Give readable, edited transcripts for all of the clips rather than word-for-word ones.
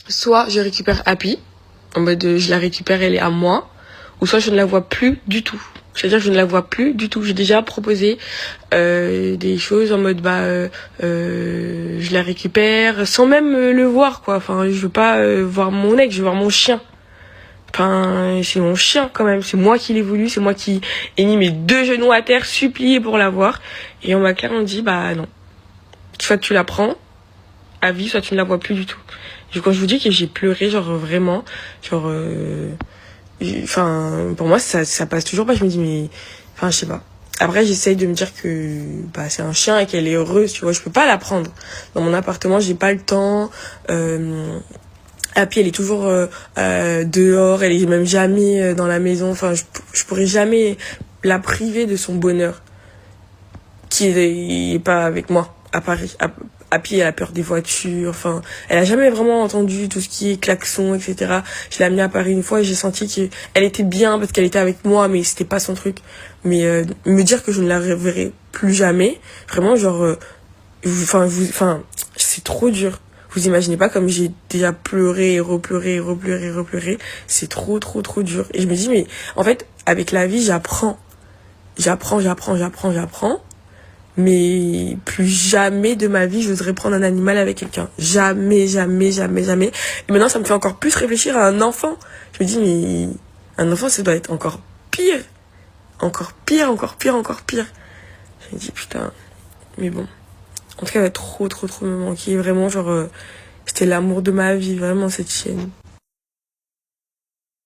soit je récupère Happy, en mode je la récupère, elle est à moi, ou soit je ne la vois plus du tout. C'est-à-dire que je ne la vois plus du tout. J'ai déjà proposé des choses en mode je la récupère sans même le voir, quoi. Enfin, je veux pas voir mon ex, je veux voir mon chien. Enfin, c'est mon chien quand même, c'est moi qui l'ai voulu, c'est moi qui ai mis mes 2 genoux à terre, supplié pour l'avoir. Et on m'a clairement dit, bah non. Soit tu la prends à vie, soit tu ne la vois plus du tout. Et quand je vous dis que j'ai pleuré, genre vraiment, genre... Enfin, pour moi, ça passe toujours pas. Je me dis, mais... Enfin, je sais pas. Après, j'essaye de me dire que bah, c'est un chien et qu'elle est heureuse, tu vois. Je peux pas la prendre. Dans mon appartement, j'ai pas le temps. Happy, elle est toujours dehors. Elle est même jamais dans la maison. Enfin, je pourrais jamais la priver de son bonheur. Qui est pas avec moi, à Paris. Happy, elle a peur des voitures, enfin, elle a jamais vraiment entendu tout ce qui est klaxon, etc. Je l'ai amenée à Paris une fois et j'ai senti qu'elle était bien parce qu'elle était avec moi, mais c'était pas son truc. Mais me dire que je ne la reverrai plus jamais, vraiment, genre, c'est trop dur. Vous imaginez pas comme j'ai déjà pleuré, repleuré. C'est trop dur. Et je me dis, mais en fait, avec la vie, j'apprends. Mais plus jamais de ma vie, j'oserais prendre un animal avec quelqu'un. Jamais. Et maintenant, ça me fait encore plus réfléchir à un enfant. Je me dis, mais un enfant, ça doit être encore pire. Encore pire. Je me dis, putain. Mais bon. En tout cas, elle va trop me manquer. Vraiment, genre, c'était l'amour de ma vie, vraiment, cette chienne.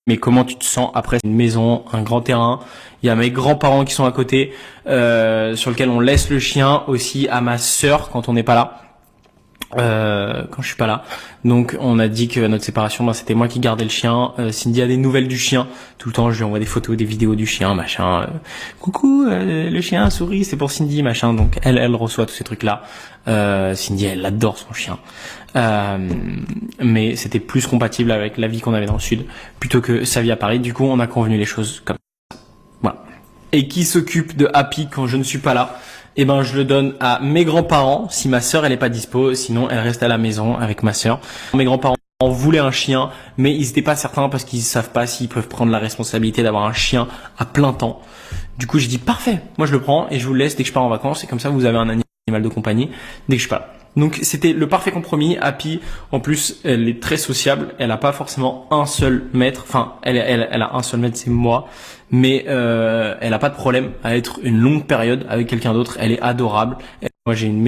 Mais comment tu te sens après une maison, un grand terrain? Il y a mes grands-parents qui sont à côté, sur lequel on laisse le chien, aussi à ma sœur quand on n'est pas là, quand je suis pas là. Donc on a dit que à notre séparation, c'était moi qui gardais le chien. Cindy a des nouvelles du chien tout le temps. Je lui envoie des photos, des vidéos du chien, machin. Coucou, le chien sourit, c'est pour Cindy, machin. Donc elle reçoit tous ces trucs là. Cindy, elle adore son chien. Mais c'était plus compatible avec la vie qu'on avait dans le sud plutôt que sa vie à Paris. Du coup, on a convenu les choses comme ça. Voilà. Et qui s'occupe de Happy quand je ne suis pas là? Eh ben, je le donne à mes grands-parents si ma sœur elle est pas dispo. Sinon, elle reste à la maison avec ma sœur. Mes grands-parents voulaient un chien, mais ils étaient pas certains parce qu'ils savent pas s'ils peuvent prendre la responsabilité d'avoir un chien à plein temps. Du coup, j'ai dit parfait. Moi, je le prends et je vous le laisse dès que je pars en vacances. Et comme ça, vous avez un animal de compagnie dès que je suis pas là. Donc c'était le parfait compromis. Happy, en plus, elle est très sociable. Elle a pas forcément un seul maître. Enfin, elle a un seul maître, c'est moi. Mais elle a pas de problème à être une longue période avec quelqu'un d'autre. Elle est adorable. Moi, j'ai une